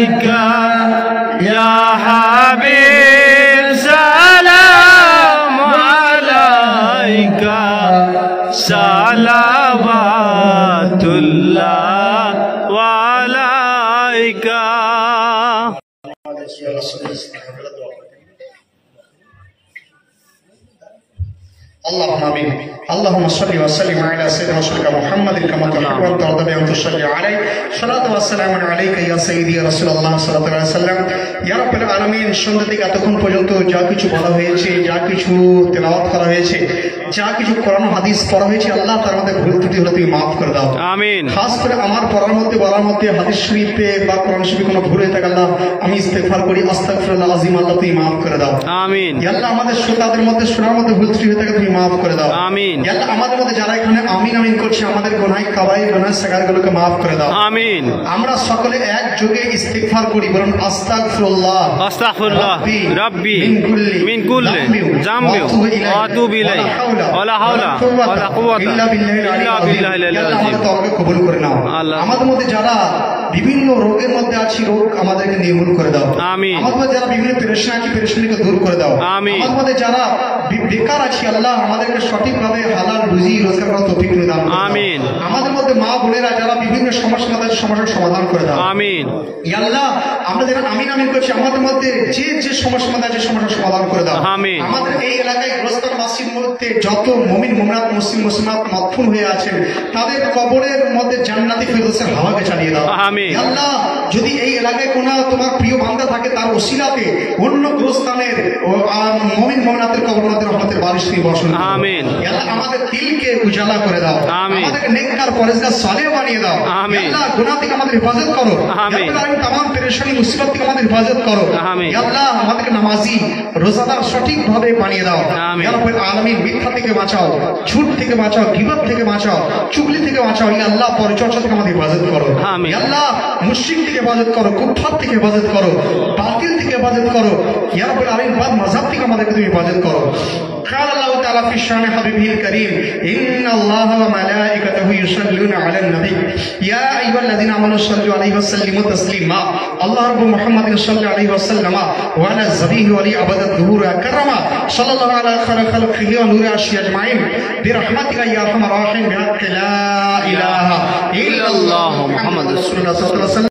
আলাইকা ইয়া হাবিব সালাম আলাইকা সালাওয়াতুল্লাহ আলাইকা। اللهم امين. اللهم صل وسلم على سيدنا رسولك محمد كما تحب وترضى بأن تصلي عليه. صلاة والسلام عليك يا سيدي يا رسول الله صلى الله عليه وسلم. يا رب العالمين, সন্ধ্যা থেকে এতক্ষণ পর্যন্ত যা কিছু বলা হয়েছে, যা কিছু তেলাওয়াত করা হয়েছে, যা কিছু কোরআন হাদিস পড়া হয়েছে, আল্লাহ তার মধ্যে ভুল ত্রুটি হলে তুমি মাফ করে দাও। আমিন। খাস করে আমার পড়ার মধ্যে বলার মধ্যে হাদিস শরীফে বা কোরআন শরীফে কোনো ভুল হয়ে থাকে আল্লাহ আমি ইস্তেগফার করি, আস্তাগফিরুল্লাহ আযীম, আল্লাহ তুমি মাফ করে দাও। আমিন। ইয়া আল্লাহ আমাদের শ্রোতাদের মধ্যে শোনার মধ্যে ভুল ত্রুটি হয়ে থাকে তুমি মাফ করে দাও। আমিন। ইয়া আল্লাহ আমাদের মধ্যে যারা এখানে আমিন আমিন করছে আমাদের গুনাহ কাবাইর গুনাহ সাগারগুলোকে মাফ করে দাও। আমিন। আমরা সকলে একযোগে ইস্তেগফার করি, বলুন আস্তাগফিরুল্লাহ আস্তাগফিরুল্লাহ রাব্বি মিন কুল্লি যামবি ওয়া আতুবু ইলাইহি ওয়ালা হাওলা ওয়ালা কুওয়াতা ইল্লা বিল্লাহিল আলিয়্যিল আযীম। আমাদেরকে কবুল করে নাও। আমাদের মধ্যে যারা বিভিন্ন রোগের মধ্যে আছি, রোগ আমাদেরকে নির্মূল করে দাও। আমিন। আমাদের মধ্যে যারা বিভিন্ন পেরেশানি আছে, পেরেশানিকে দূর করে দাও। আমিন। আমাদের মধ্যে যারা বেকার আছি আল্লাহ আমাদেরকে সঠিকভাবে হালাল রুজি রোজগার করার তৌফিক দাও। আমিন। আমাদের মধ্যে মা বোনেরা যারা বিভিন্ন সমস্যার সমস্যার সমাধান করে দাও। আমিন। ইয়া আল্লাহ আমরা যারা আমিন আমিন করছি আমাদের মধ্যে যে যে সমস্যার মধ্যে আছে সমস্যার সমাধান করে দাও। আমিন। আমাদের এই এলাকায় গ্রস্তান মাসির মধ্যে যত মুমিন মুমিনাত মুসলিম মুসলিমাত মাদফুন হয়ে আছেন তাদের কবরের মধ্যে জান্নাতি ফেরদৌসের হাওয়াকে চালিয়ে দাও। আমিন। ইয়া আল্লাহ যদি এই এলাকায় কোনো তোমার প্রিয় বান্দা থাকে তার ওসিলাতে অন্য গ্রস্তানের মুমিন মুমিনাতের কবরের মধ্যে রহমতের বারিশ তুমি বর্ষণ করো। আমিন। ইয়া আল্লাহ আমাদের দিলকে উজালা করে দাও। আমিন। আমাদেরকে নেককার পরেজগার সালেহ বানিয়ে দাও। আমিন। ইয়া আল্লাহ গুনাহ থেকে আমাদের হেফাজত করো। আমিন। ইয়া আল্লাহ तमाम পেরেশানি মুসিবত থেকে আমাদের হেফাজত করো। আমিন। ইয়া আল্লাহ আমাদেরকে নামাজি রোজাদার সঠিকভাবে বানিয়ে দাও। আমিন। ইয়া রাব্বুল আলামিন মিথ্যা থেকে বাঁচাও, ঝুট থেকে বাঁচাও, গীবত থেকে বাঁচাও, চুগলি থেকে বাঁচাও। ইয়া আল্লাহ পরচর্চা থেকে আমাদের হেফাজত করো। আমিন। ইয়া আল্লাহ মুশরিক থেকে হেফাজত করো, কুফফার থেকে হেফাজত করো, বাতিল থেকে হেফাজত করো। ইয়া রাব্বুল আলামিন বাদ মাযহাব থেকে আমাদেরকে তুমি হেফাজত করো। قال الله تعالى في شان حبيبه الكريم إن الله وملائكته يصلون على النبي يا أيها الذين آمنوا صلوا عليه وسلموا تسليما الله رب محمد صلى عليه وسلم وعلى الزبيه ولي أبد الظهور كرما صلى الله على خير خلقه ونور أشياء أجمعين برحمتك يا أرحم الراحمين بحق لا إله إلا الله محمد رسول الله صلى الله عليه وسلم.